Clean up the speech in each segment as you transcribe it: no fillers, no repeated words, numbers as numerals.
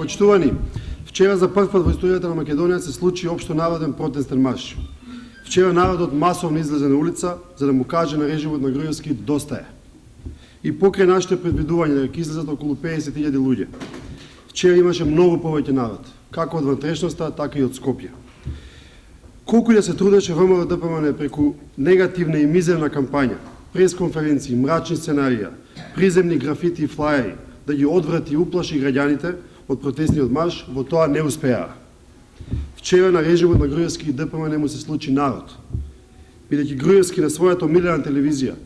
Почитувани, вчера за прв пат во историјата на Македонија се случи општонароден протестен марш. Вчера народот масовно излезе на улица за да му каже на режимот на Груевски доста е. И покрај нашите предвидувања дека ќе излезат околу 50.000 луѓе. Вчера имаше многу повеќе народ, како од внатрешноста, така и од Скопје. Колку да се трудеше ВМРО ДПМН преку негативна и мизерна кампања, пресконференции, мрачни сценарија, приземни графити и флаери, да ги одврати и уплаши граѓаните од протестниот марш, во тоа не успеа. Вчера на режимот на Груевски и ДПМН му се случи народ. Бидејќи Груевски на својата омилена телевизија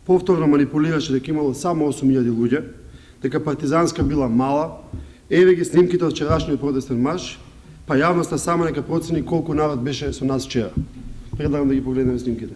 повторно манипулираше дека имало само 8.000 луѓе, дека партизанска била мала, еве ги снимките од вчерашниот протестен марш, па јавноста сама нека процени колку народ беше со нас вчера. Предлагам да ги погледнеме снимките.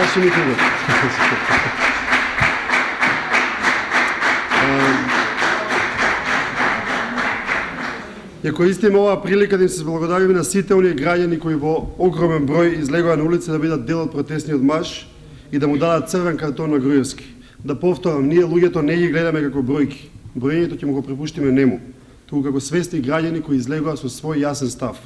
прашање кога. Ја користиме оваа прилика да им се благодариме на сите оние граѓани кои во огромен број излегоа на улица да бидат дел од протестниот марш и да му дадат црвен картон на Груевски. Да повторам, ние луѓето не ги гледаме како бројки. Броењето ќе му го препуштиме нему, туку како свесни граѓани кои излегоа со свој јасен став.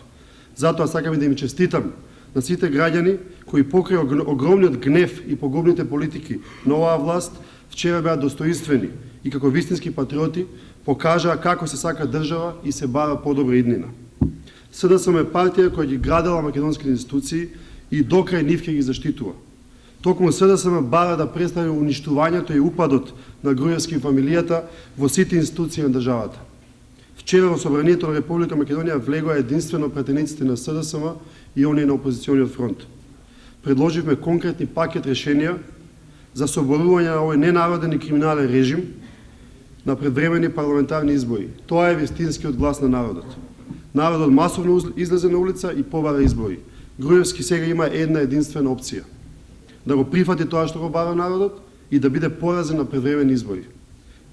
Затоа сакам да им честитам на сите граѓани кои покрај огромниот гнев и погубните политики на оваа власт вчера беа достоинствени и како вистински патриоти покажаа како се сака држава и се бара подобра иднина. СДСМ е партија која ги градела македонските институции и докрај нив ќе ги заштитува. Токму СДСМ бара да престане уништувањето и упадот на Груевски и фамилијата во сите институции на државата. Вчера во Собранието на Република Македонија влегоа единствено претениците на СДСМ и оние на опозициониот фронт. Предложивме конкретни пакет решенија за соборување на овој ненароден и криминален режим на предвремени парламентарни избори. Тоа е вистинскиот глас на народот. Народот масовно излезе на улица и побара избори. Груевски сега има една единствена опција: да го прифати тоа што го бара народот и да биде поразен на предвремени избори.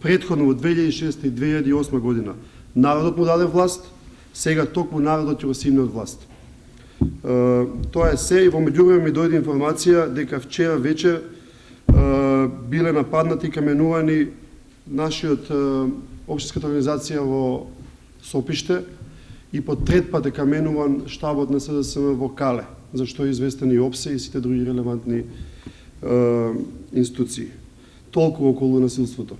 Претходно во 2006 и 2008 година народот му даде власт, сега токму народот ќе го симне од власт. Тоа е се, и во меѓувреме ми дојде информација дека вчера вечер биле нападнати и каменувани нашиот општинската организација во Сопиште и по трет пат е каменуван штабот на СДСМ во Кале, за што е известен и ОПСЕ и сите други релевантни институции. Толку околу насилството.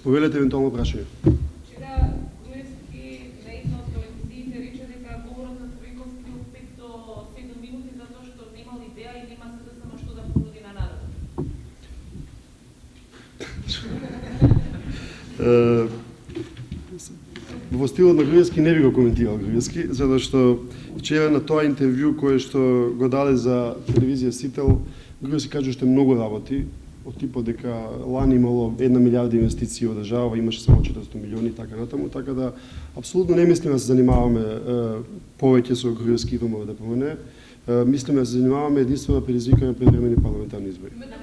Повелете евентуално прашање. Вчера Груевски на една од телевизиите рече дека говорот на Тројковски бил 5 до 7 минути затоа што немал идеја и нема СДСМ што да понуди на народот. Во стилот на Груевски не би го коментирал Груевски, затоа што вчера на тоа интервју кое што го даде за телевизија Сител, Груевски кажа што многу работи, од типот дека лани имало 1 милијарда инвестиции во држава, имаше само 400 милиони и така натаму, така да апсолутно не мислиме да се занимаваме повеќе со Груевски и ВМРО-ДПМН. Мислиме да се занимаваме единствено да предизвикаме предвремени парламентарни избори. Има да